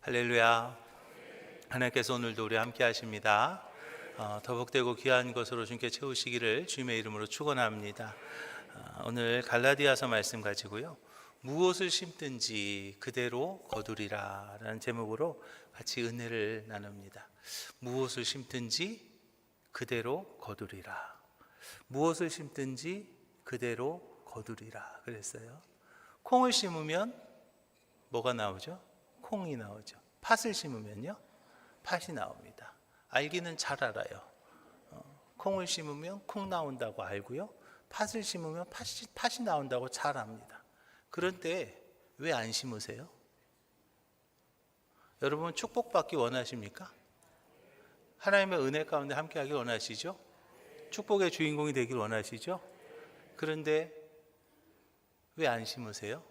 할렐루야. 하나님께서 오늘도 우리 함께 하십니다. 더 복되고 귀한 것으로 주님께 채우시기를 주님의 이름으로 축원합니다. 오늘 갈라디아서 말씀 가지고요, 무엇을 심든지 그대로 거두리라 라는 제목으로 같이 은혜를 나눕니다. 무엇을 심든지 그대로 거두리라. 무엇을 심든지 그대로 거두리라 그랬어요. 콩을 심으면 뭐가 나오죠? 콩이 나오죠. 팥을 심으면요, 팥이 나옵니다. 알기는 잘 알아요. 콩을 심으면 콩 나온다고 알고요, 팥을 심으면 팥이 나온다고 잘 압니다. 그런데 왜 안 심으세요? 여러분 축복받기 원하십니까? 하나님의 은혜 가운데 함께하기 원하시죠? 축복의 주인공이 되길 원하시죠? 그런데 왜 안 심으세요?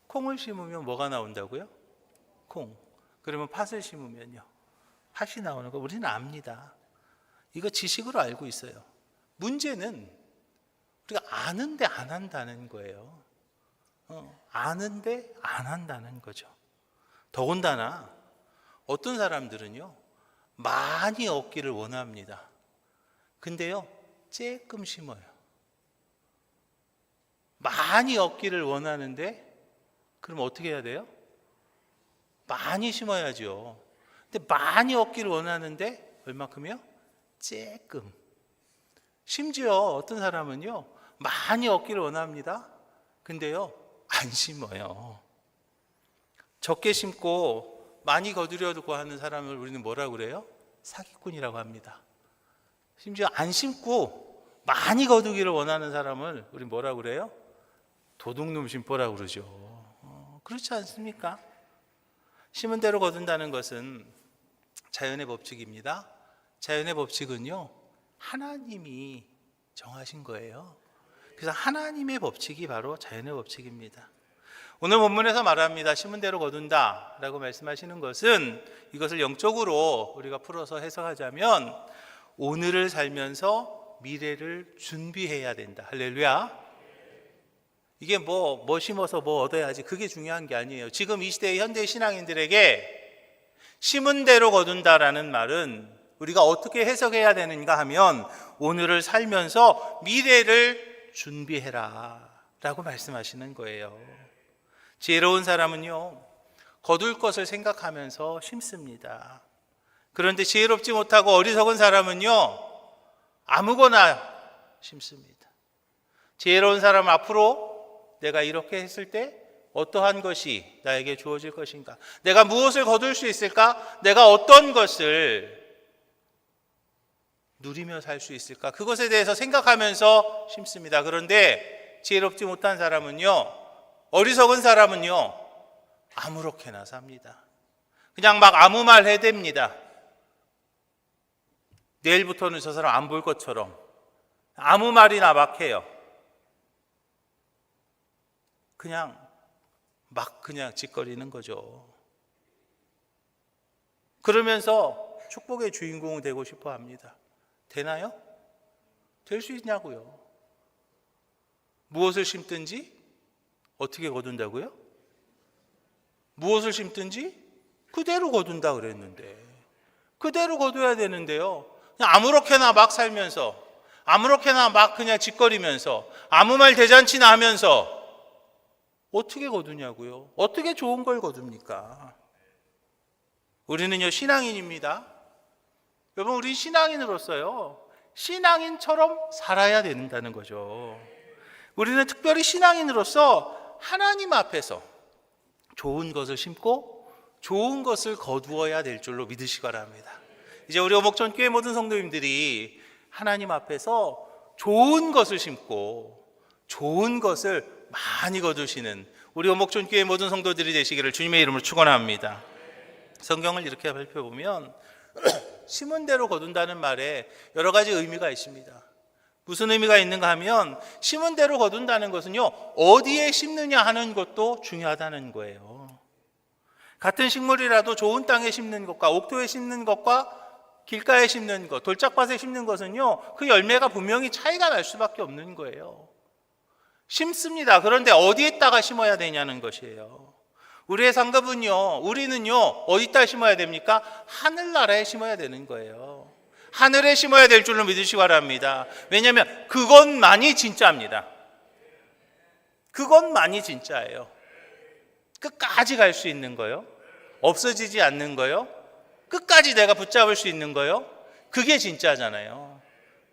콩을 심으면 뭐가 나온다고요? 콩. 그러면 팥을 심으면요, 팥이 나오는 거 우리는 압니다. 이거 지식으로 알고 있어요. 문제는 우리가 아는데 안 한다는 거예요. 아는데 안 한다는 거죠. 더군다나 어떤 사람들은요, 많이 얻기를 원합니다. 근데요, 조금 심어요. 많이 얻기를 원하는데 그럼 어떻게 해야 돼요? 많이 심어야죠. 근데 많이 얻기를 원하는데 얼마큼이요? 조금. 심지어 어떤 사람은요, 많이 얻기를 원합니다. 근데요, 안 심어요. 적게 심고 많이 거두려고 하는 사람을 우리는 뭐라고 그래요? 사기꾼이라고 합니다. 심지어 안 심고 많이 거두기를 원하는 사람을 우리 뭐라고 그래요? 도둑놈 심보라고 그러죠. 그렇지 않습니까? 심은 대로 거둔다는 것은 자연의 법칙입니다. 자연의 법칙은요, 하나님이 정하신 거예요. 그래서 하나님의 법칙이 바로 자연의 법칙입니다. 오늘 본문에서 말합니다. 심은 대로 거둔다 라고 말씀하시는 것은, 이것을 영적으로 우리가 풀어서 해석하자면 오늘을 살면서 미래를 준비해야 된다. 할렐루야. 이게 뭐 심어서 뭐 얻어야지, 그게 중요한 게 아니에요. 지금 이 시대의 현대 신앙인들에게 심은 대로 거둔다라는 말은 우리가 어떻게 해석해야 되는가 하면, 오늘을 살면서 미래를 준비해라 라고 말씀하시는 거예요. 지혜로운 사람은요, 거둘 것을 생각하면서 심습니다. 그런데 지혜롭지 못하고 어리석은 사람은요, 아무거나 심습니다. 지혜로운 사람은 앞으로 내가 이렇게 했을 때 어떠한 것이 나에게 주어질 것인가? 내가 무엇을 거둘 수 있을까? 내가 어떤 것을 누리며 살 수 있을까? 그것에 대해서 생각하면서 심습니다. 그런데 지혜롭지 못한 사람은요, 어리석은 사람은요, 아무렇게나 삽니다. 그냥 막 아무 말 해댑니다. 내일부터는 저 사람 안 볼 것처럼 아무 말이나 막 해요. 그냥 짓거리는 거죠. 그러면서 축복의 주인공이 되고 싶어 합니다. 되나요? 될 수 있냐고요. 무엇을 심든지 어떻게 거둔다고요? 무엇을 심든지 그대로 거둔다 그랬는데, 그대로 거둬야 되는데요, 그냥 아무렇게나 막 살면서, 아무렇게나 막 그냥 짓거리면서, 아무 말 대잔치나 하면서 어떻게 거두냐고요? 어떻게 좋은 걸 거둡니까? 우리는요, 신앙인입니다. 여러분, 우리 신앙인으로서요, 신앙인처럼 살아야 된다는 거죠. 우리는 특별히 신앙인으로서 하나님 앞에서 좋은 것을 심고 좋은 것을 거두어야 될 줄로 믿으시기 바랍니다. 이제 우리 오목전 교회 모든 성도님들이 하나님 앞에서 좋은 것을 심고 좋은 것을 많이 거두시는 우리 오목전 교회 모든 성도들이 되시기를 주님의 이름으로 축원합니다. 성경을 이렇게 살펴보면 심은 대로 거둔다는 말에 여러 가지 의미가 있습니다. 무슨 의미가 있는가 하면, 심은 대로 거둔다는 것은요, 어디에 심느냐 하는 것도 중요하다는 거예요. 같은 식물이라도 좋은 땅에 심는 것과 옥토에 심는 것과 길가에 심는 것, 돌짝밭에 심는 것은요, 그 열매가 분명히 차이가 날 수밖에 없는 거예요. 심습니다. 그런데 어디에다가 심어야 되냐는 것이에요. 우리의 상급은요, 우리는요, 어디다 심어야 됩니까? 하늘나라에 심어야 되는 거예요. 하늘에 심어야 될 줄로 믿으시기 바랍니다. 왜냐하면 그것만이 진짜입니다. 그것만이 진짜예요. 끝까지 갈 수 있는 거요. 없어지지 않는 거요. 끝까지 내가 붙잡을 수 있는 거요. 그게 진짜잖아요.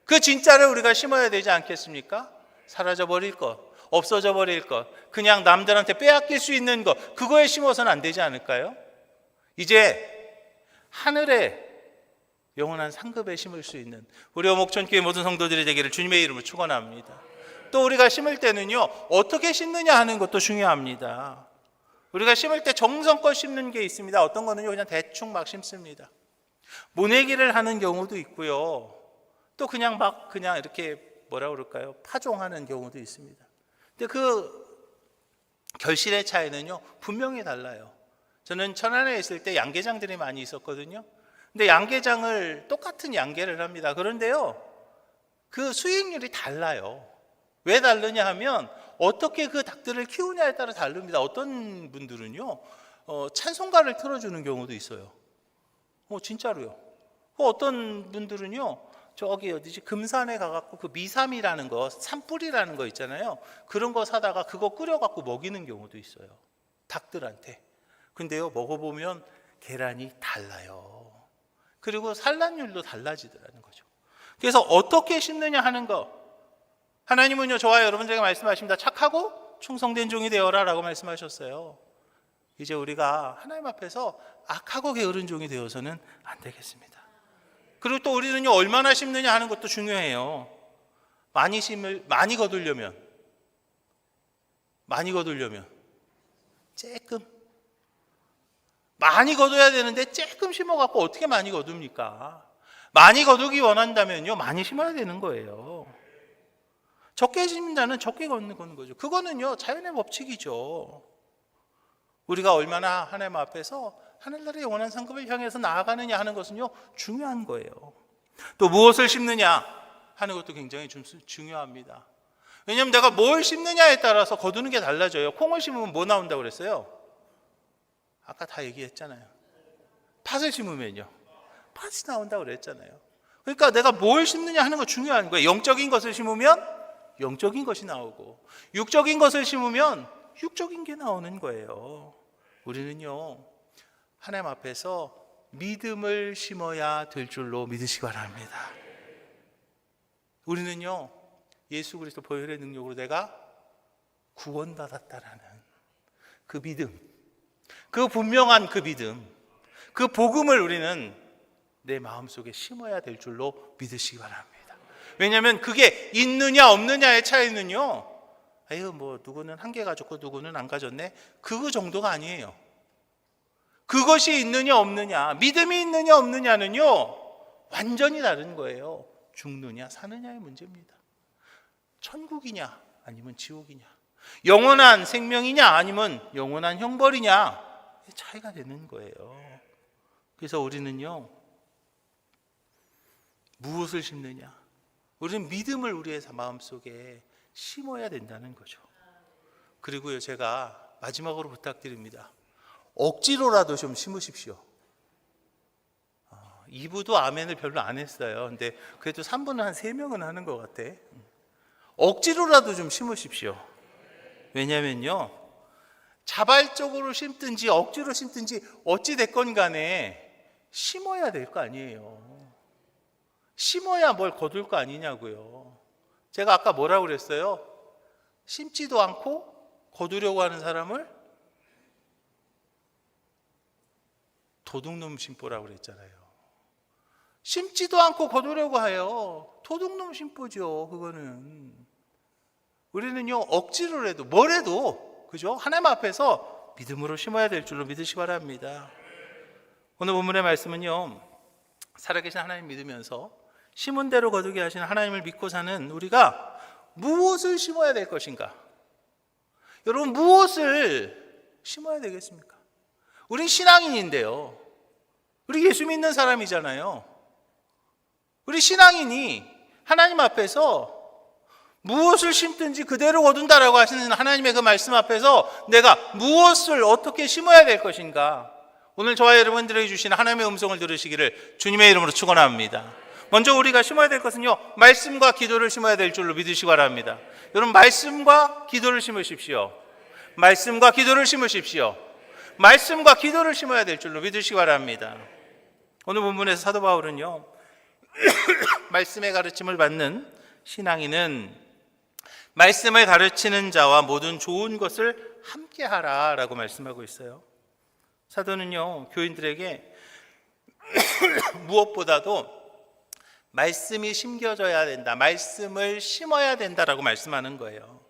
그 진짜를 우리가 심어야 되지 않겠습니까? 사라져 버릴 것, 없어져 버릴 것, 그냥 남들한테 빼앗길 수 있는 것, 그거에 심어서는 안 되지 않을까요? 이제 하늘에 영원한 상급에 심을 수 있는 우리 어목천교회 모든 성도들이 되기를 주님의 이름으로 축원합니다. 또 우리가 심을 때는요, 어떻게 심느냐 하는 것도 중요합니다. 우리가 심을 때 정성껏 심는 게 있습니다. 어떤 거는요, 그냥 대충 막 심습니다. 모내기를 하는 경우도 있고요. 또 그냥 이렇게 뭐라 그럴까요? 파종하는 경우도 있습니다. 근데 그 결실의 차이는요, 분명히 달라요. 저는 천안에 있을 때 양계장들이 많이 있었거든요. 근데 양계장을 똑같은 양계를 합니다. 그런데요, 그 수익률이 달라요. 왜 다르냐 하면 어떻게 그 닭들을 키우냐에 따라 다릅니다. 어떤 분들은요, 찬송가를 틀어주는 경우도 있어요. 진짜로요. 어떤 분들은요, 저기 어디지 금산에 가갖고 그 미삼이라는 거, 산불이라는 거 있잖아요. 그런 거 사다가 그거 끓여갖고 먹이는 경우도 있어요. 닭들한테. 근데요, 먹어보면 계란이 달라요. 그리고 산란율도 달라지더라는 거죠. 그래서 어떻게 심느냐 하는 거. 하나님은요, 저와 여러분들에게 말씀하십니다. 착하고 충성된 종이 되어라 라고 말씀하셨어요. 이제 우리가 하나님 앞에서 악하고 게으른 종이 되어서는 안 되겠습니다. 그리고 또 우리는요, 얼마나 심느냐 하는 것도 중요해요. 많이 거두려면 조금 많이 거둬야 되는데 조금 심어갖고 어떻게 많이 거둡니까? 많이 거두기 원한다면요, 많이 심어야 되는 거예요. 적게 심는 자는 적게 거는 거죠. 그거는요, 자연의 법칙이죠. 우리가 얼마나 하나님 앞에서 하늘나라의 영원한 상급을 향해서 나아가느냐 하는 것은요, 중요한 거예요. 또 무엇을 심느냐 하는 것도 굉장히 중요합니다. 왜냐하면 내가 뭘 심느냐에 따라서 거두는 게 달라져요. 콩을 심으면 뭐 나온다고 그랬어요? 아까 다 얘기했잖아요. 팥을 심으면요, 팥이 나온다고 그랬잖아요. 그러니까 내가 뭘 심느냐 하는 거 중요한 거예요. 영적인 것을 심으면 영적인 것이 나오고, 육적인 것을 심으면 육적인 게 나오는 거예요. 우리는요, 하나님 앞에서 믿음을 심어야 될 줄로 믿으시기 바랍니다. 우리는요, 예수 그리스도 보혈의 능력으로 내가 구원받았다라는 그 믿음, 그 분명한 그 믿음, 그 복음을 우리는 내 마음속에 심어야 될 줄로 믿으시기 바랍니다. 왜냐하면 그게 있느냐 없느냐의 차이는요, 누구는 한 개 가졌고 누구는 안 가졌네, 그 정도가 아니에요. 그것이 있느냐 없느냐, 믿음이 있느냐 없느냐는요, 완전히 다른 거예요. 죽느냐 사느냐의 문제입니다. 천국이냐 아니면 지옥이냐, 영원한 생명이냐 아니면 영원한 형벌이냐, 차이가 되는 거예요. 그래서 우리는요, 무엇을 심느냐, 우리는 믿음을 우리의 마음속에 심어야 된다는 거죠. 그리고요, 제가 마지막으로 부탁드립니다. 억지로라도 좀 심으십시오. 2부도 아멘을 별로 안 했어요. 근데 그래도 3부는 한 3명은 하는 것 같아. 억지로라도 좀 심으십시오. 왜냐면요, 자발적으로 심든지 억지로 심든지 어찌 됐건 간에 심어야 될 거 아니에요. 심어야 뭘 거둘 거 아니냐고요. 제가 아까 뭐라고 그랬어요? 심지도 않고 거두려고 하는 사람을 도둑놈 심보라고 그랬잖아요. 심지도 않고 거두려고 해요. 도둑놈 심보죠. 그거는 우리는요, 억지로라도 뭐래도, 그죠? 하나님 앞에서 믿음으로 심어야 될 줄로 믿으시기 바랍니다. 오늘 본문의 말씀은요, 살아계신 하나님 믿으면서 심은 대로 거두게 하시는 하나님을 믿고 사는 우리가 무엇을 심어야 될 것인가? 여러분, 무엇을 심어야 되겠습니까? 우린 신앙인인데요, 우리 예수 믿는 사람이잖아요. 우리 신앙인이 하나님 앞에서 무엇을 심든지 그대로 거둔다라고 하시는 하나님의 그 말씀 앞에서 내가 무엇을 어떻게 심어야 될 것인가? 오늘 저와 여러분들에게 주신 하나님의 음성을 들으시기를 주님의 이름으로 축원합니다. 먼저 우리가 심어야 될 것은요, 말씀과 기도를 심어야 될 줄로 믿으시기 바랍니다. 여러분, 말씀과 기도를 심으십시오. 말씀과 기도를 심으십시오. 말씀과 기도를 심어야 될 줄로 믿으시기 바랍니다. 오늘 본문에서 사도 바울은요, 말씀의 가르침을 받는 신앙인은 말씀을 가르치는 자와 모든 좋은 것을 함께 하라라고 말씀하고 있어요. 사도는요, 교인들에게 무엇보다도 말씀이 심겨져야 된다, 말씀을 심어야 된다라고 말씀하는 거예요.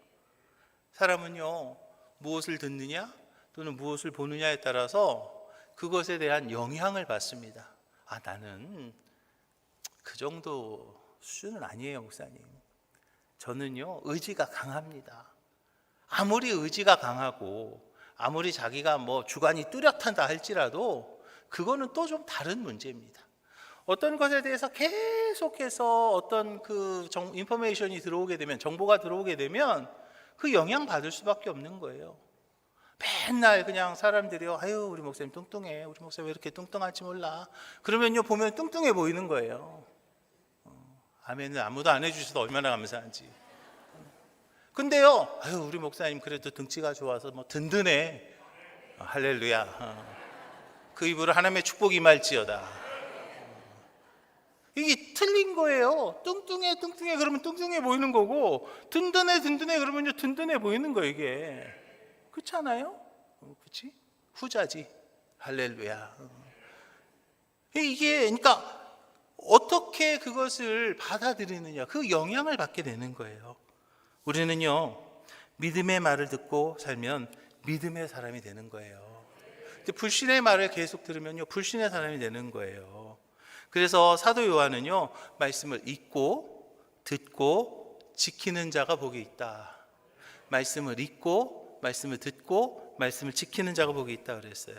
사람은요, 무엇을 듣느냐 또는 무엇을 보느냐에 따라서 그것에 대한 영향을 받습니다. 아, 나는 그 정도 수준은 아니에요, 목사님. 저는요, 의지가 강합니다. 아무리 의지가 강하고 아무리 자기가 뭐 주관이 뚜렷하다 할지라도 그거는 또 좀 다른 문제입니다. 어떤 것에 대해서 계속해서 어떤 인포메이션이 들어오게 되면, 정보가 들어오게 되면 그 영향 받을 수밖에 없는 거예요. 맨날 그냥 사람들이요, 아유 우리 목사님 뚱뚱해, 우리 목사님 왜 이렇게 뚱뚱할지 몰라. 그러면요, 보면 뚱뚱해 보이는 거예요. 아멘은 아무도 안 해주셔서 얼마나 감사한지. 근데요, 아유 우리 목사님 그래도 등치가 좋아서 뭐 든든해. 할렐루야. 그 입으로 하나님의 축복이 임할지어다. 이게 틀린 거예요. 뚱뚱해 그러면 뚱뚱해 보이는 거고, 든든해 그러면요 든든해 보이는 거예요. 이게 그렇지 않아요? 그렇지? 후자지. 할렐루야. 이게 그러니까 어떻게 그것을 받아들이느냐, 그 영향을 받게 되는 거예요. 우리는요, 믿음의 말을 듣고 살면 믿음의 사람이 되는 거예요. 근데 불신의 말을 계속 들으면요, 불신의 사람이 되는 거예요. 그래서 사도 요한은요, 말씀을 읽고 듣고 지키는 자가 복이 있다. 말씀을 읽고 말씀을 듣고 말씀을 지키는 자가 복이 있다 그랬어요.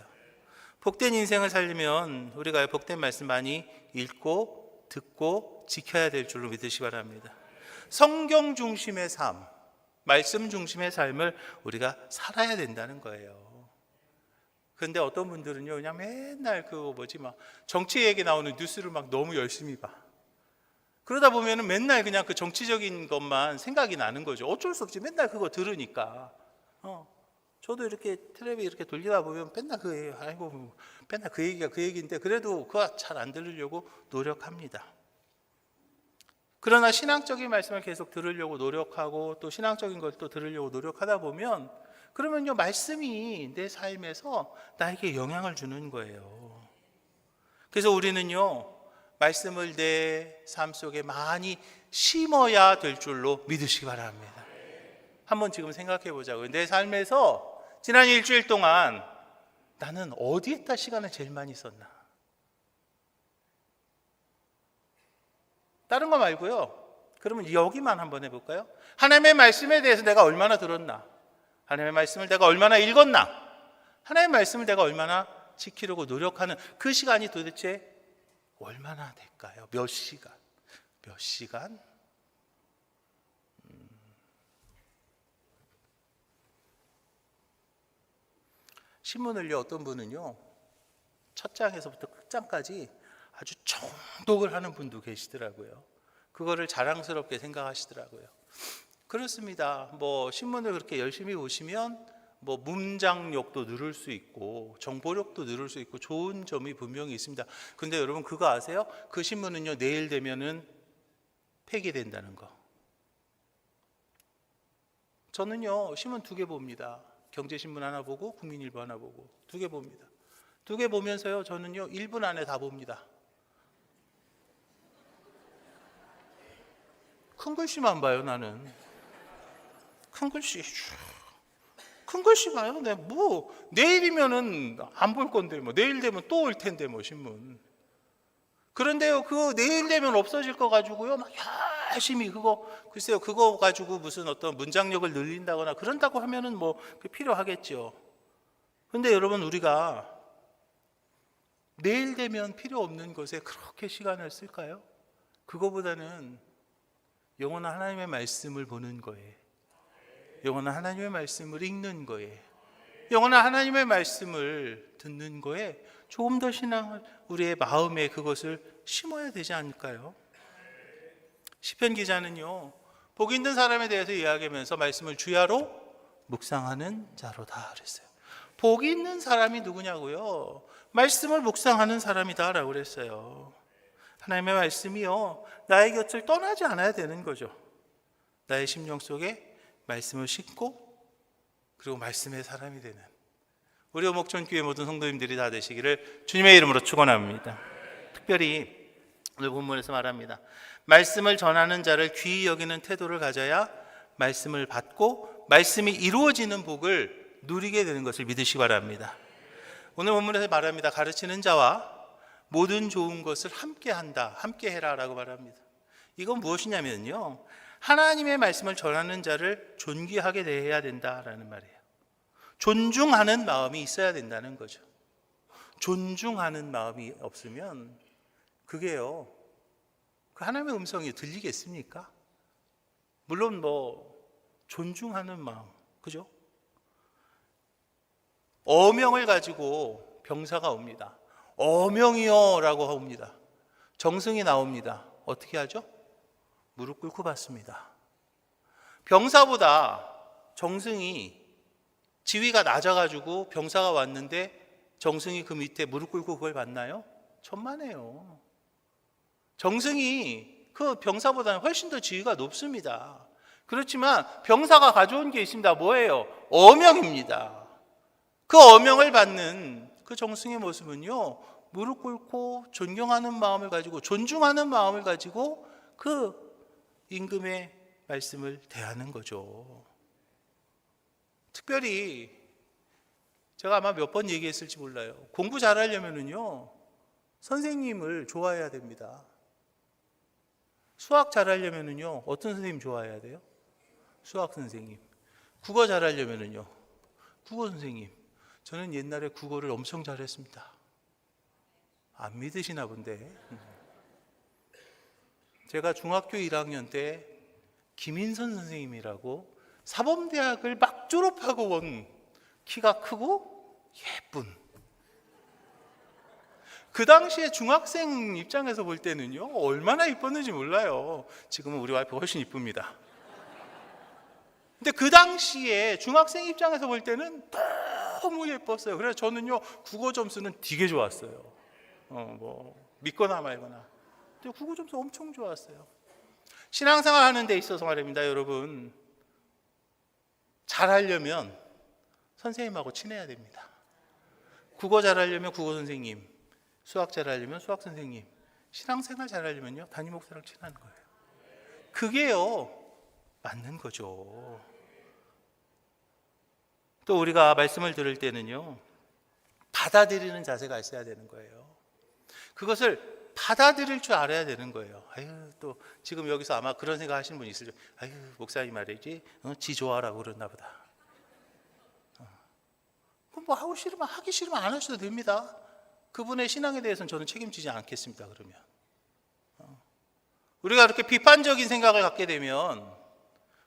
복된 인생을 살려면 우리가 복된 말씀 많이 읽고 듣고 지켜야 될 줄로 믿으시기 바랍니다. 성경 중심의 삶, 말씀 중심의 삶을 우리가 살아야 된다는 거예요. 그런데 어떤 분들은요, 그냥 맨날 막 정치 얘기 나오는 뉴스를 막 너무 열심히 봐. 그러다 보면은 맨날 그냥 그 정치적인 것만 생각이 나는 거죠. 어쩔 수 없지. 맨날 그거 들으니까. 저도 이렇게 텔레비 이렇게 돌리다 보면 맨날 맨날 그 얘기가 그 얘기인데 그래도 그거 잘 안 들으려고 노력합니다. 그러나 신앙적인 말씀을 계속 들으려고 노력하고 또 신앙적인 걸 또 들으려고 노력하다 보면 그러면요, 말씀이 내 삶에서 나에게 영향을 주는 거예요. 그래서 우리는요, 말씀을 내 삶 속에 많이 심어야 될 줄로 믿으시기 바랍니다. 한번 지금 생각해 보자고요. 내 삶에서 지난 일주일 동안 나는 어디에다 시간을 제일 많이 썼나? 다른 거 말고요. 그러면 여기만 한번 해볼까요? 하나님의 말씀에 대해서 내가 얼마나 들었나? 하나님의 말씀을 내가 얼마나 읽었나? 하나님의 말씀을 내가 얼마나 지키려고 노력하는 그 시간이 도대체 얼마나 될까요? 몇 시간? 몇 시간? 신문을요, 어떤 분은요, 첫 장에서부터 끝장까지 아주 정독을 하는 분도 계시더라고요. 그거를 자랑스럽게 생각하시더라고요. 그렇습니다. 뭐 신문을 그렇게 열심히 보시면 뭐 문장력도 늘을 수 있고 정보력도 늘을 수 있고 좋은 점이 분명히 있습니다. 근데 여러분 그거 아세요? 그 신문은요, 내일 되면은 폐기된다는 거. 저는요, 신문 2개 봅니다. 경제신문 하나 보고 국민일보 하나 보고 2개 봅니다. 2개 보면서요, 저는요 1분 안에 다 봅니다. 큰 글씨만 봐요. 나는 큰 글씨 봐요. 네, 뭐 내일이면은 안 볼 건데 뭐 내일 되면 또 올 텐데 뭐 신문. 그런데요, 그 내일 되면 없어질 거 가지고요 막 열심히 글쎄요 그거 가지고 무슨 어떤 문장력을 늘린다거나 그런다고 하면은 뭐 필요하겠죠. 근데 여러분, 우리가 내일 되면 필요 없는 것에 그렇게 시간을 쓸까요? 그거보다는 영원한 하나님의 말씀을 보는 거예요. 영원한 하나님의 말씀을 읽는 거예요. 영원한 하나님의 말씀을 듣는 거에 조금 더 신앙을, 우리의 마음에 그것을 심어야 되지 않을까요? 시편 기자는요, 복 있는 사람에 대해서 이야기하면서 말씀을 주야로 묵상하는 자로다 그랬어요. 복 있는 사람이 누구냐고요? 말씀을 묵상하는 사람이다 라고 그랬어요. 하나님의 말씀이요, 나의 곁을 떠나지 않아야 되는 거죠. 나의 심령 속에 말씀을 싣고 그리고 말씀의 사람이 되는 우리 오목천교회 모든 성도님들이 다 되시기를 주님의 이름으로 축원합니다. 특별히 오늘 본문에서 말합니다. 말씀을 전하는 자를 귀히 여기는 태도를 가져야 말씀을 받고 말씀이 이루어지는 복을 누리게 되는 것을 믿으시기 바랍니다. 오늘 본문에서 말합니다. 가르치는 자와 모든 좋은 것을 함께한다, 함께해라 라고 말합니다. 이건 무엇이냐면요, 하나님의 말씀을 전하는 자를 존귀하게 대해야 된다라는 말이에요. 존중하는 마음이 있어야 된다는 거죠. 존중하는 마음이 없으면 그게요, 그 하나님의 음성이 들리겠습니까? 물론 존중하는 마음, 그죠? 어명을 가지고 병사가 옵니다. 어명이요 라고 옵니다. 정승이 나옵니다. 어떻게 하죠? 무릎 꿇고 받습니다. 병사보다 정승이 지위가 낮아가지고 병사가 왔는데 정승이 그 밑에 무릎 꿇고 그걸 받나요? 천만에요. 정승이 그 병사보다는 훨씬 더 지위가 높습니다. 그렇지만 병사가 가져온 게 있습니다. 뭐예요? 어명입니다. 그 어명을 받는 그 정승의 모습은요, 무릎 꿇고 존경하는 마음을 가지고, 존중하는 마음을 가지고 그 임금의 말씀을 대하는 거죠. 특별히 제가 아마 몇 번 얘기했을지 몰라요. 공부 잘하려면요, 선생님을 좋아해야 됩니다. 수학 잘하려면요, 어떤 선생님 좋아해야 돼요? 수학 선생님. 국어 잘하려면요, 국어 선생님. 저는 옛날에 국어를 엄청 잘했습니다. 안 믿으시나 본데. 제가 중학교 1학년 때 김인선 선생님이라고 사범대학을 막 졸업하고 온 키가 크고 예쁜, 그 당시에 중학생 입장에서 볼 때는요, 얼마나 이뻤는지 몰라요. 지금은 우리 와이프가 훨씬 이쁩니다. 근데 그 당시에 중학생 입장에서 볼 때는 너무 예뻤어요. 그래서 저는요, 국어 점수는 되게 좋았어요. 믿거나 말거나. 근데 국어 점수 엄청 좋았어요. 신앙생활 하는 데 있어서 말입니다, 여러분. 잘하려면 선생님하고 친해야 됩니다. 국어 잘하려면 국어 선생님, 수학 잘하려면 수학 선생님, 신앙생활 잘하려면요, 담임 목사랑 친하는 거예요. 그게요, 맞는 거죠. 또 우리가 말씀을 들을 때는요, 받아들이는 자세가 있어야 되는 거예요. 그것을 받아들일 줄 알아야 되는 거예요. 또 지금 여기서 아마 그런 생각 하시는 분이 있을 거예요. 목사님 말이지, 지 좋아라고 그랬나 보다. 그럼 하기 싫으면 안 하셔도 됩니다. 그분의 신앙에 대해서는 저는 책임지지 않겠습니다. 그러면 우리가 그렇게 비판적인 생각을 갖게 되면,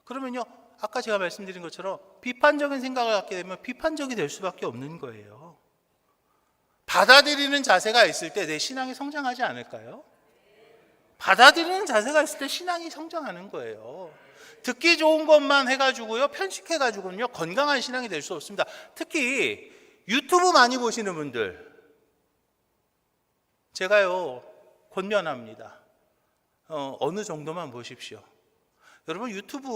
그러면요, 아까 제가 말씀드린 것처럼 비판적인 생각을 갖게 되면 비판적이 될 수밖에 없는 거예요. 받아들이는 자세가 있을 때 내 신앙이 성장하지 않을까요? 받아들이는 자세가 있을 때 신앙이 성장하는 거예요. 듣기 좋은 것만 해가지고요, 편식해가지고는요, 건강한 신앙이 될 수 없습니다. 특히 유튜브 많이 보시는 분들, 제가요, 권면합니다. 어느 정도만 보십시오. 여러분, 유튜브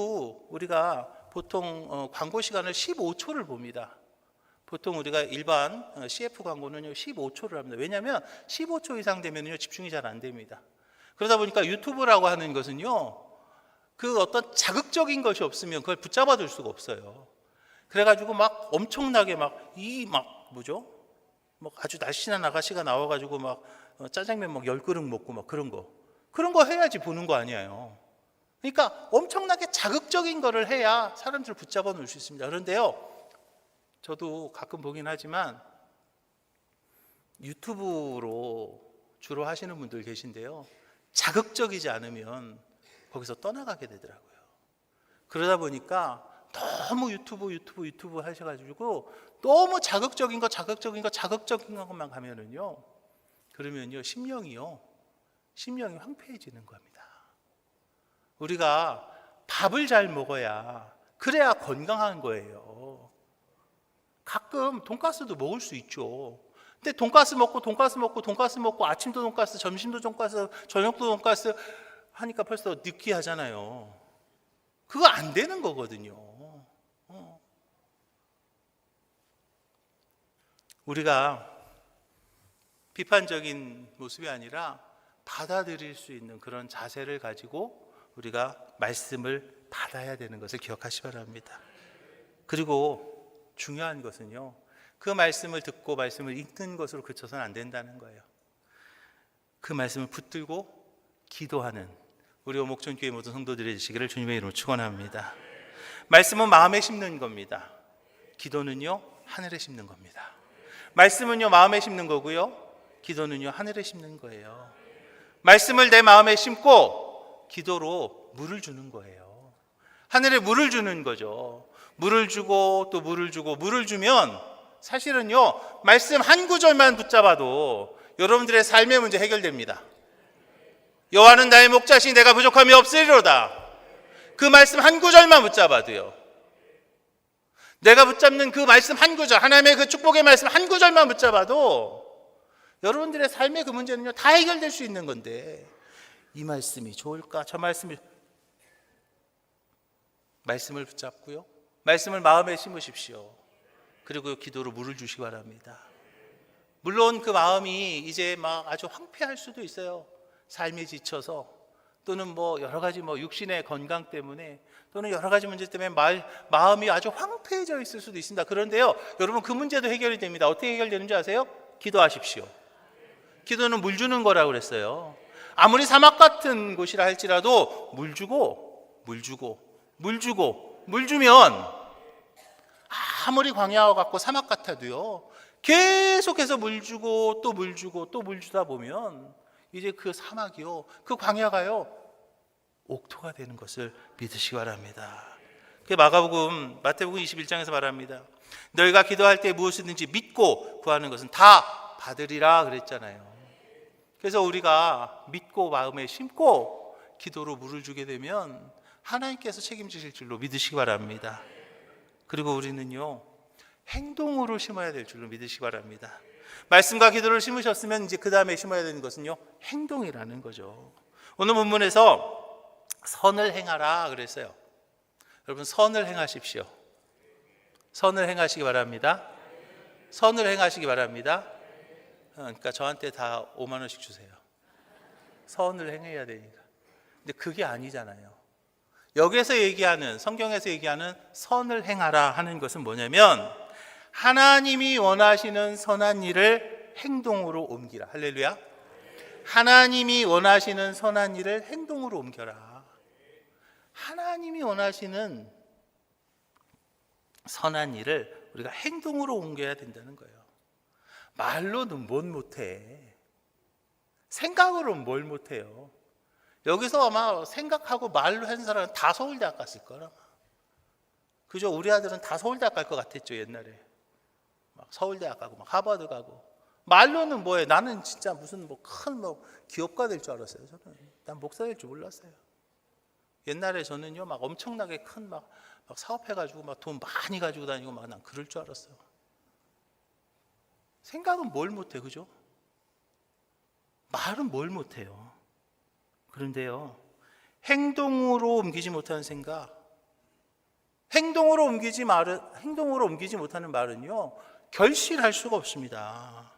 우리가 보통 광고 시간을 15초를 봅니다. 보통 우리가 일반 CF 광고는요, 15초를 합니다. 왜냐하면 15초 이상 되면요, 집중이 잘 안 됩니다. 그러다 보니까 유튜브라고 하는 것은요, 그 어떤 자극적인 것이 없으면 그걸 붙잡아 둘 수가 없어요. 그래가지고 막 엄청나게 뭐죠? 아주 날씬한 아가씨가 나와가지고 짜장면 10그릇 먹고 그런 거 해야지 보는 거 아니에요. 그러니까 엄청나게 자극적인 거를 해야 사람들을 붙잡아 놓을 수 있습니다. 그런데요, 저도 가끔 보긴 하지만 유튜브로 주로 하시는 분들 계신데요, 자극적이지 않으면 거기서 떠나가게 되더라고요. 그러다 보니까 너무 유튜브 하셔가지고 너무 자극적인 것만 가면은요, 그러면요 심령이 황폐해지는 겁니다. 우리가 밥을 잘 먹어야, 그래야 건강한 거예요. 가끔 돈가스도 먹을 수 있죠. 근데 돈가스 먹고 아침도 돈가스, 점심도 돈가스, 저녁도 돈가스 하니까 벌써 느끼하잖아요. 그거 안 되는 거거든요. 우리가 비판적인 모습이 아니라 받아들일 수 있는 그런 자세를 가지고 우리가 말씀을 받아야 되는 것을 기억하시 기 바랍니다. 그리고 중요한 것은요, 그 말씀을 듣고 말씀을 읽는 것으로 그쳐서는 안 된다는 거예요. 그 말씀을 붙들고 기도하는 우리 오목천교회 모든 성도들이 되시기를 주님의 이름으로 축원합니다. 말씀은 마음에 심는 겁니다. 기도는요 하늘에 심는 겁니다. 말씀은요 마음에 심는 거고요, 기도는요 하늘에 심는 거예요. 말씀을 내 마음에 심고 기도로 물을 주는 거예요. 하늘에 물을 주는 거죠. 물을 주고 또 물을 주면 사실은요 말씀 한 구절만 붙잡아도 여러분들의 삶의 문제 해결됩니다. 여호와는 나의 목자시니 내가 부족함이 없으리로다. 그 말씀 한 구절만 붙잡아도요, 내가 붙잡는 그 말씀 한 구절, 하나님의 그 축복의 말씀 한 구절만 붙잡아도 여러분들의 삶의 그 문제는요 다 해결될 수 있는 건데, 이 말씀이 좋을까, 저 말씀을 붙잡고요, 말씀을 마음에 심으십시오. 그리고 기도로 물을 주시기 바랍니다. 물론 그 마음이 이제 막 아주 황폐할 수도 있어요. 삶에 지쳐서, 또는 여러 가지 육신의 건강 때문에, 또는 여러 가지 문제 때문에 마음이 아주 황폐해져 있을 수도 있습니다. 그런데요, 여러분 그 문제도 해결이 됩니다. 어떻게 해결되는지 아세요? 기도하십시오. 기도는 물 주는 거라고 그랬어요. 아무리 사막 같은 곳이라 할지라도 물 주면, 아무리 광야와 같고 사막 같아도요, 계속해서 물 주고 또 물 주다 보면 이제 그 사막이요, 그 광야가요 옥토가 되는 것을 믿으시기 바랍니다. 마태복음 21장에서 말합니다. 너희가 기도할 때 무엇이든지 믿고 구하는 것은 다 받으리라 그랬잖아요. 그래서 우리가 믿고 마음에 심고 기도로 물을 주게 되면 하나님께서 책임지실 줄로 믿으시기 바랍니다. 그리고 우리는요 행동으로 심어야 될 줄로 믿으시기 바랍니다. 말씀과 기도를 심으셨으면 이제 그 다음에 심어야 되는 것은요 행동이라는 거죠. 오늘 본문에서 선을 행하라 그랬어요. 여러분 선을 행하십시오. 선을 행하시기 바랍니다. 선을 행하시기 바랍니다. 그러니까 저한테 다 5만 원씩 주세요. 선을 행해야 되니까. 근데 그게 아니잖아요. 여기서 얘기하는, 성경에서 얘기하는 선을 행하라 하는 것은 뭐냐면, 하나님이 원하시는 선한 일을 행동으로 옮기라. 할렐루야. 하나님이 원하시는 선한 일을 행동으로 옮겨라. 하나님이 원하시는 선한 일을 우리가 행동으로 옮겨야 된다는 거예요. 말로는 뭘 못해. 생각으로는 뭘 못해요. 여기서 아마 생각하고 말로 한 사람은 다 서울대학 갔을 거라. 그죠? 우리 아들은 다 서울대학 갈 것 같았죠, 옛날에. 막 서울대학 가고 막 하버드 가고. 말로는 뭐해? 나는 진짜 무슨 큰 기업가 될 줄 알았어요. 난 목사 될 줄 몰랐어요. 옛날에 저는요 막 엄청나게 큰 막 사업해가지고 막 돈 많이 가지고 다니고 막 난 그럴 줄 알았어요. 생각은 뭘 못해, 그죠? 말은 뭘 못해요. 그런데요, 행동으로 옮기지 못하는 생각, 행동으로 옮기지 못하는 말은요 결실할 수가 없습니다.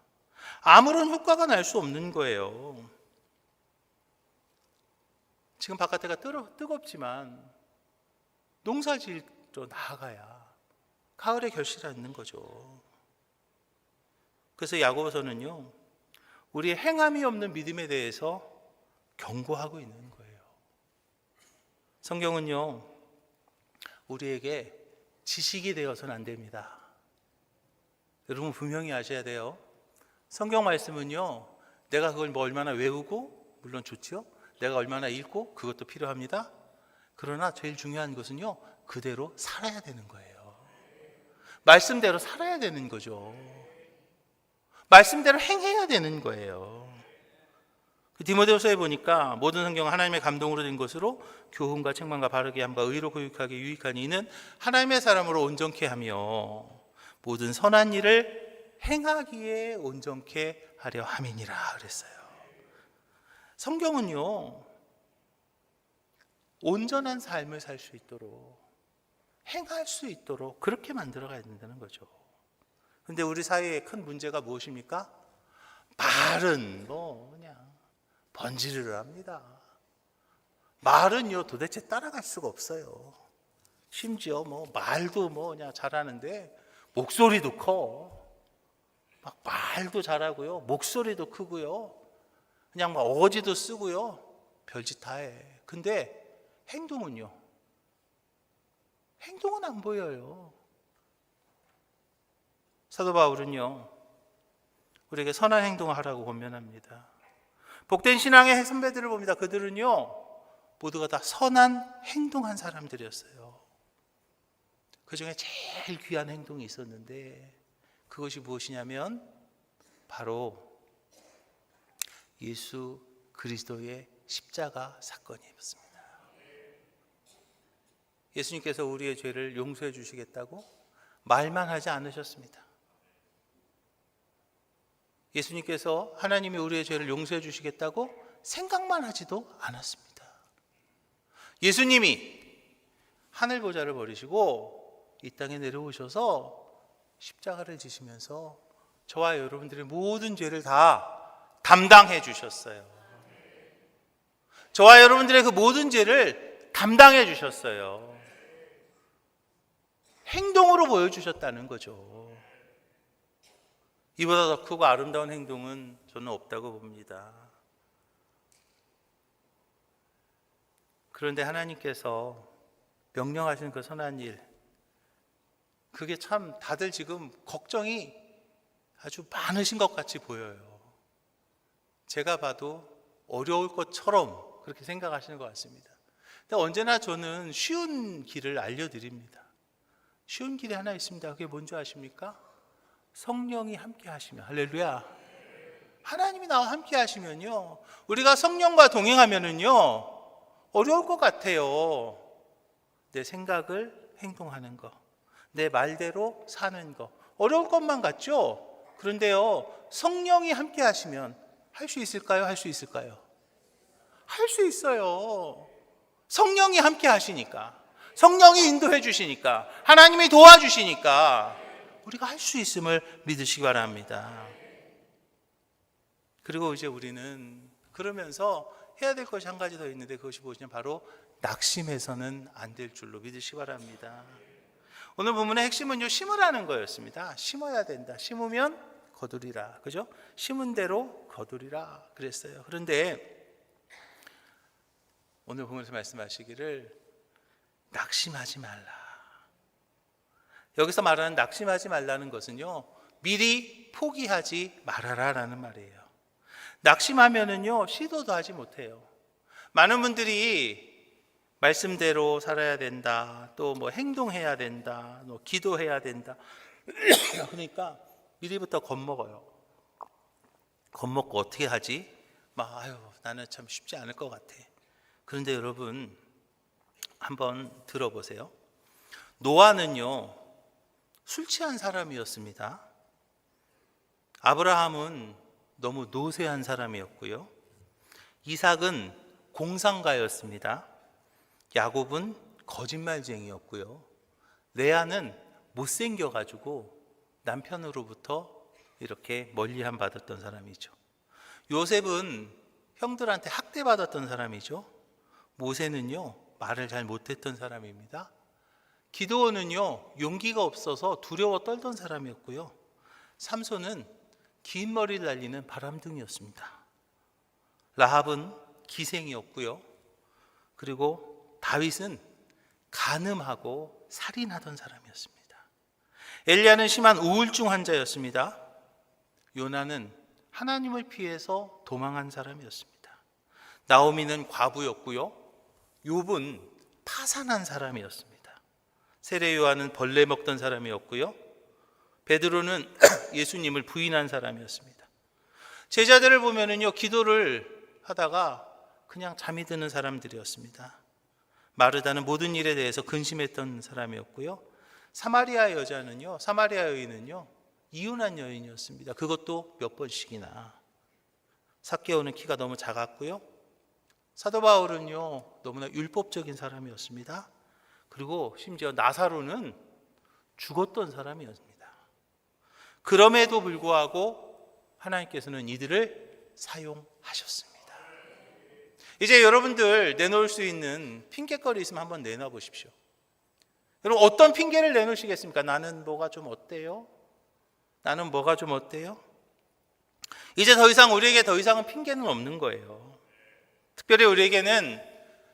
아무런 효과가 날 수 없는 거예요. 지금 바깥에가 뜨겁지만 농사 지으러 나아가야 가을에 결실하는 거죠. 그래서 야고보서는요 우리의 행함이 없는 믿음에 대해서 경고하고 있는 거예요. 성경은요 우리에게 지식이 되어서는 안 됩니다. 여러분 분명히 아셔야 돼요. 성경 말씀은요 내가 그걸 얼마나 외우고, 물론 좋지요, 내가 얼마나 읽고 그것도 필요합니다. 그러나 제일 중요한 것은요, 그대로 살아야 되는 거예요. 말씀대로 살아야 되는 거죠. 말씀대로 행해야 되는 거예요. 디모데후서에 보니까 모든 성경은 하나님의 감동으로 된 것으로 교훈과 책망과 바르게 함과 의로 교육하게 유익한 이는 하나님의 사람으로 온전케 하며 모든 선한 일을 행하기에 온전케 하려 함이니라 그랬어요. 성경은요, 온전한 삶을 살 수 있도록, 행할 수 있도록 그렇게 만들어 가야 된다는 거죠. 근데 우리 사회의 큰 문제가 무엇입니까? 말은 그냥 번지르르 합니다. 말은요, 도대체 따라갈 수가 없어요. 심지어 말도 그냥 잘하는데 목소리도 커. 막 말도 잘하고요, 목소리도 크고요, 그냥 막 어지도 쓰고요, 별짓 다 해. 근데 행동은 안 보여요. 사도 바울은요, 우리에게 선한 행동을 하라고 권면합니다. 복된 신앙의 선배들을 봅니다. 그들은요, 모두가 다 선한 행동한 사람들이었어요. 그 중에 제일 귀한 행동이 있었는데 그것이 무엇이냐면 바로 예수 그리스도의 십자가 사건이었습니다. 예수님께서 우리의 죄를 용서해 주시겠다고 말만 하지 않으셨습니다. 예수님께서 하나님이 우리의 죄를 용서해 주시겠다고 생각만 하지도 않았습니다. 예수님이 하늘 보좌를 버리시고 이 땅에 내려오셔서 십자가를 지시면서 저와 여러분들의 모든 죄를 다 담당해 주셨어요. 저와 여러분들의 그 모든 죄를 담당해 주셨어요. 행동으로 보여주셨다는 거죠. 이보다 더 크고 아름다운 행동은 저는 없다고 봅니다. 그런데 하나님께서 명령하신 그 선한 일, 그게 참 다들 지금 걱정이 아주 많으신 것 같이 보여요. 제가 봐도 어려울 것처럼 그렇게 생각하시는 것 같습니다. 근데 언제나 저는 쉬운 길을 알려드립니다. 쉬운 길이 하나 있습니다. 그게 뭔지 아십니까? 성령이 함께 하시면, 할렐루야. 하나님이 나와 함께 하시면요, 우리가 성령과 동행하면은요, 어려울 것 같아요. 내 생각을 행동하는 거, 내 말대로 사는 거, 어려울 것만 같죠? 그런데요, 성령이 함께 하시면 할 수 있을까요? 할 수 있을까요? 할 수 있어요. 성령이 함께 하시니까, 성령이 인도해 주시니까, 하나님이 도와주시니까 우리가 할 수 있음을 믿으시기 바랍니다. 그리고 이제 우리는 그러면서 해야 될 것이 한 가지 더 있는데 그것이 무엇이냐면 바로 낙심해서는 안 될 줄로 믿으시기 바랍니다. 오늘 본문의 핵심은요, 심으라는 거였습니다. 심어야 된다. 심으면 거두리라. 그죠? 심은 대로 거두리라 그랬어요. 그런데 오늘 본문에서 말씀하시기를 낙심하지 말라. 여기서 말하는 낙심하지 말라는 것은요, 미리 포기하지 말아라라는 말이에요. 낙심하면은요, 시도도 하지 못해요. 많은 분들이 말씀대로 살아야 된다, 또 행동해야 된다, 기도해야 된다. 그러니까 미리부터 겁먹어요. 겁먹고 어떻게 하지? 나는 참 쉽지 않을 것 같아. 그런데 여러분, 한번 들어보세요. 노아는요, 술 취한 사람이었습니다. 아브라함은 너무 노쇠한 사람이었고요. 이삭은 공상가였습니다. 야곱은 거짓말쟁이였고요. 레아는 못생겨가지고 남편으로부터 이렇게 멀리함 받았던 사람이죠. 요셉은 형들한테 학대받았던 사람이죠. 모세는요, 말을 잘 못했던 사람입니다. 기드온은요, 용기가 없어서 두려워 떨던 사람이었고요. 삼손은 긴 머리를 날리는 바람둥이였습니다. 라합은 기생이었고요. 그리고 다윗은 간음하고 살인하던 사람이었습니다. 엘리야는 심한 우울증 환자였습니다. 요나는 하나님을 피해서 도망한 사람이었습니다. 나오미는 과부였고요. 욥은 파산한 사람이었습니다. 세례 요한은 벌레 먹던 사람이었고요. 베드로는 예수님을 부인한 사람이었습니다. 제자들을 보면은요, 기도를 하다가 그냥 잠이 드는 사람들이었습니다. 마르다는 모든 일에 대해서 근심했던 사람이었고요. 사마리아 여인은요, 이혼한 여인이었습니다. 그것도 몇 번씩이나. 삭개오는 키가 너무 작았고요. 사도 바울은요, 너무나 율법적인 사람이었습니다. 그리고 심지어 나사로는 죽었던 사람이었습니다. 그럼에도 불구하고 하나님께서는 이들을 사용하셨습니다. 이제 여러분들 내놓을 수 있는 핑계거리 있으면 한번 내놔 보십시오. 여러분, 어떤 핑계를 내놓으시겠습니까? 나는 뭐가 좀 어때요? 나는 뭐가 좀 어때요? 이제 우리에게 더 이상은 핑계는 없는 거예요. 특별히 우리에게는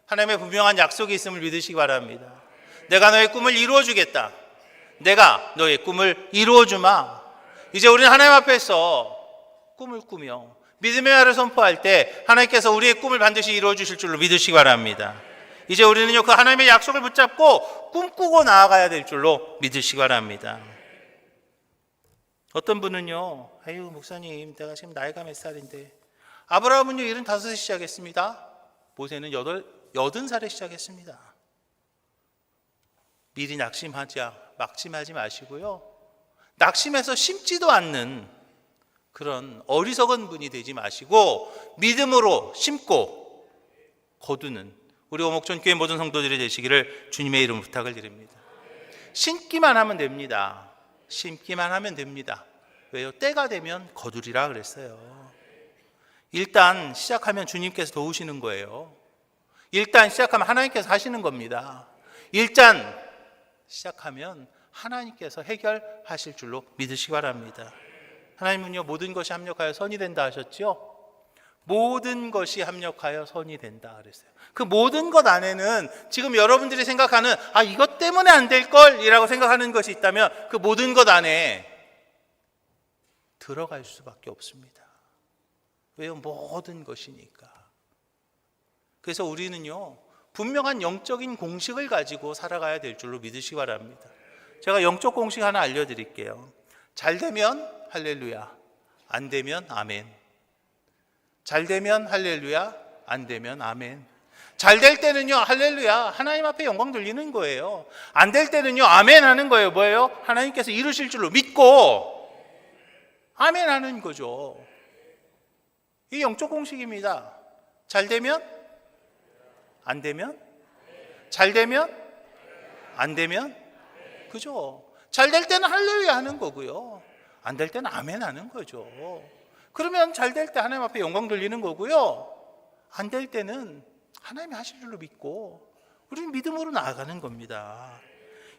하나님의 분명한 약속이 있음을 믿으시기 바랍니다. 내가 너의 꿈을 이루어 주겠다. 내가 너의 꿈을 이루어 주마. 이제 우리는 하나님 앞에서 꿈을 꾸며 믿음의 말을 선포할 때 하나님께서 우리의 꿈을 반드시 이루어 주실 줄로 믿으시기 바랍니다. 이제 우리는요, 그 하나님의 약속을 붙잡고 꿈꾸고 나아가야 될 줄로 믿으시기 바랍니다. 어떤 분은요, 아유 목사님, 내가 지금 나이가 몇 살인데, 아브라함은요 75에 시작했습니다. 모세는 80살에 시작했습니다. 미리 낙심하지 마시고요, 낙심해서 심지도 않는 그런 어리석은 분이 되지 마시고 믿음으로 심고 거두는 우리 오목전교회 모든 성도들이 되시기를 주님의 이름 부탁을 드립니다. 심기만 하면 됩니다. 심기만 하면 됩니다. 왜요? 때가 되면 거두리라 그랬어요. 일단 시작하면 주님께서 도우시는 거예요. 일단 시작하면 하나님께서 하시는 겁니다. 일단 시작하면 하나님께서 해결하실 줄로 믿으시기 바랍니다. 하나님은요, 모든 것이 합력하여 선이 된다 하셨죠? 모든 것이 합력하여 선이 된다 그랬어요. 그 모든 것 안에는 지금 여러분들이 생각하는 이것 때문에 안 될걸 이라고 생각하는 것이 있다면 그 모든 것 안에 들어갈 수밖에 없습니다. 왜요? 모든 것이니까. 그래서 우리는요, 분명한 영적인 공식을 가지고 살아가야 될 줄로 믿으시기 바랍니다. 제가 영적 공식 하나 알려드릴게요. 잘 되면 할렐루야, 안 되면 아멘. 잘 되면 할렐루야, 안 되면 아멘. 잘 될 때는요, 할렐루야, 하나님 앞에 영광 돌리는 거예요. 안 될 때는요, 아멘 하는 거예요. 뭐예요? 하나님께서 이루실 줄로 믿고 아멘 하는 거죠. 이게 영적 공식입니다. 잘 되면, 안 되면, 잘 되면, 안 되면, 그죠? 잘 될 때는 할렐루야 하는 거고요, 안 될 때는 아멘 하는 거죠. 그러면 잘 될 때 하나님 앞에 영광 돌리는 거고요, 안 될 때는 하나님이 하실 줄로 믿고 우리는 믿음으로 나아가는 겁니다.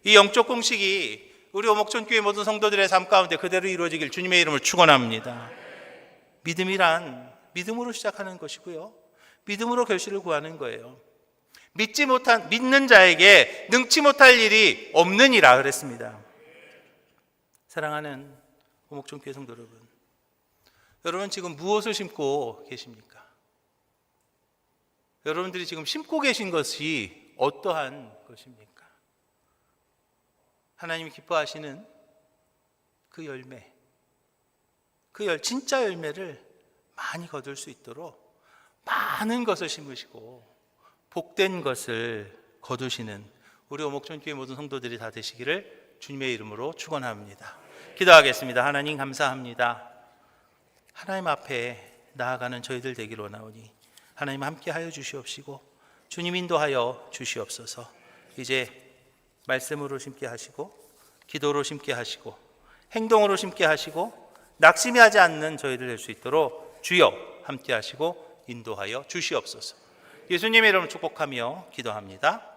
이 영적 공식이 우리 오목전교회 모든 성도들의 삶 가운데 그대로 이루어지길 주님의 이름을 축원합니다. 믿음이란 믿음으로 시작하는 것이고요, 믿음으로 결실을 구하는 거예요. 믿는 자에게 능치 못할 일이 없느니라 그랬습니다. 사랑하는 오목전교회 성도 여러분, 여러분 지금 무엇을 심고 계십니까? 여러분들이 지금 심고 계신 것이 어떠한 것입니까? 하나님이 기뻐하시는 그 열매, 진짜 열매를 많이 거둘 수 있도록 많은 것을 심으시고 복된 것을 거두시는 우리 오목전교회 모든 성도들이 다 되시기를 주님의 이름으로 축원합니다. 기도하겠습니다. 하나님 감사합니다. 하나님 앞에 나아가는 저희들 되기를 원하오니 하나님 함께 하여 주시옵시고 주님 인도하여 주시옵소서. 이제 말씀으로 심게 하시고 기도로 심게 하시고 행동으로 심게 하시고 낙심이 하지 않는 저희들 될 수 있도록 주여 함께 하시고 인도하여 주시옵소서. 예수님의 이름을 축복하며 기도합니다.